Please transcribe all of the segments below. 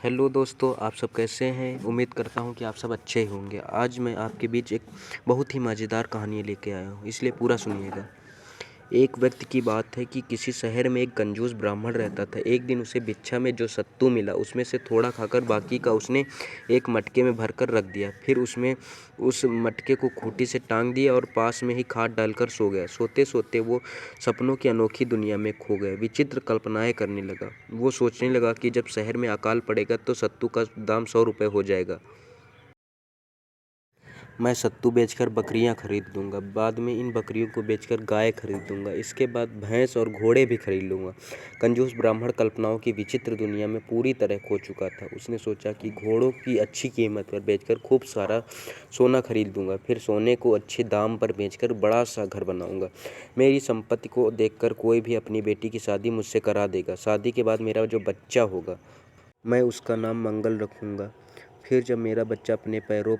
Hello दोस्तों, आप सब कैसे हैं। उम्मीद करता हूं कि आप सब अच्छे ही होंगे। आज मैं आपके बीच एक बहुत ही मज़ेदार कहानी लेके आया हूं, इसलिए पूरा सुनिएगा। एक व्यक्ति की बात है कि किसी शहर में एक कंजूस ब्राह्मण रहता था। एक दिन उसे भिक्षा में जो सत्तू मिला उसमें से थोड़ा खाकर बाकी का उसने एक मटके में भरकर रख दिया। फिर उसमें उस मटके को खूंटी से टांग दिया और पास में ही खाट डालकर सो गया। सोते सोते वो सपनों की अनोखी दुनिया में खो गया। विचित्र कल्पनाएं करने लगा। वो सोचने लगा कि जब शहर में अकाल पड़ेगा तो सत्तू का दाम 100 रुपये हो जाएगा। मैं सत्तू बेचकर बकरियां खरीद लूँगा। बाद में इन बकरियों को बेचकर गाय खरीद लूँगा। इसके बाद भैंस और घोड़े भी खरीद लूँगा। कंजूस ब्राह्मण कल्पनाओं की विचित्र दुनिया में पूरी तरह खो चुका था। उसने सोचा कि घोड़ों की अच्छी कीमत पर बेचकर खूब सारा सोना खरीद लूँगा। फिर सोने को अच्छे दाम पर बेचकर बड़ा सा घर बनाऊँगा। मेरी संपत्ति को देखकर कोई भी अपनी बेटी की शादी मुझसे करा देगा। शादी के बाद मेरा जो बच्चा होगा मैं उसका नाम मंगल रखूँगा। फिर जब मेरा बच्चा अपने पैरों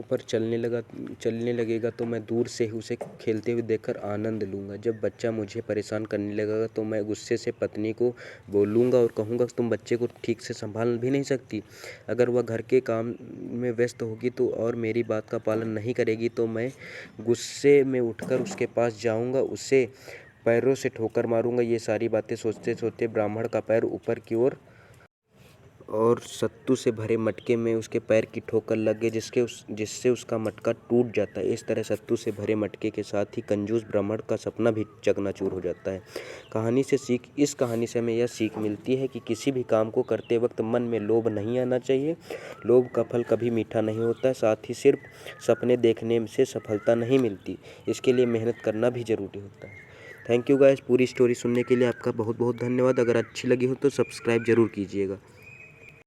पर चलने लगेगा तो मैं दूर से ही उसे खेलते हुए देखकर आनंद लूँगा। जब बच्चा मुझे परेशान करने लगेगा तो मैं गुस्से से पत्नी को बोलूँगा और कहूँगा तुम बच्चे को ठीक से संभाल भी नहीं सकती। अगर वह घर के काम में व्यस्त होगी तो और मेरी बात का पालन नहीं करेगी तो मैं गुस्से में उठकर उसके पास जाऊँगा, उसे पैरों से ठोकर मारूँगा। ये सारी बातें सोचते सोचते ब्राह्मण का पैर ऊपर की ओर और सत्तू से भरे मटके में उसके पैर की ठोकर लग गई, जिससे उसका मटका टूट जाता है। इस तरह सत्तू से भरे मटके के साथ ही कंजूस ब्राह्मण का सपना भी चकनाचूर हो जाता है। इस कहानी से हमें यह सीख मिलती है कि किसी भी काम को करते वक्त मन में लोभ नहीं आना चाहिए। लोभ का फल कभी मीठा नहीं होता है। साथ ही सिर्फ सपने देखने से सफलता नहीं मिलती, इसके लिए मेहनत करना भी ज़रूरी होता है। थैंक यू गाइस, पूरी स्टोरी सुनने के लिए आपका बहुत बहुत धन्यवाद। अगर अच्छी लगी हो तो सब्सक्राइब ज़रूर कीजिएगा।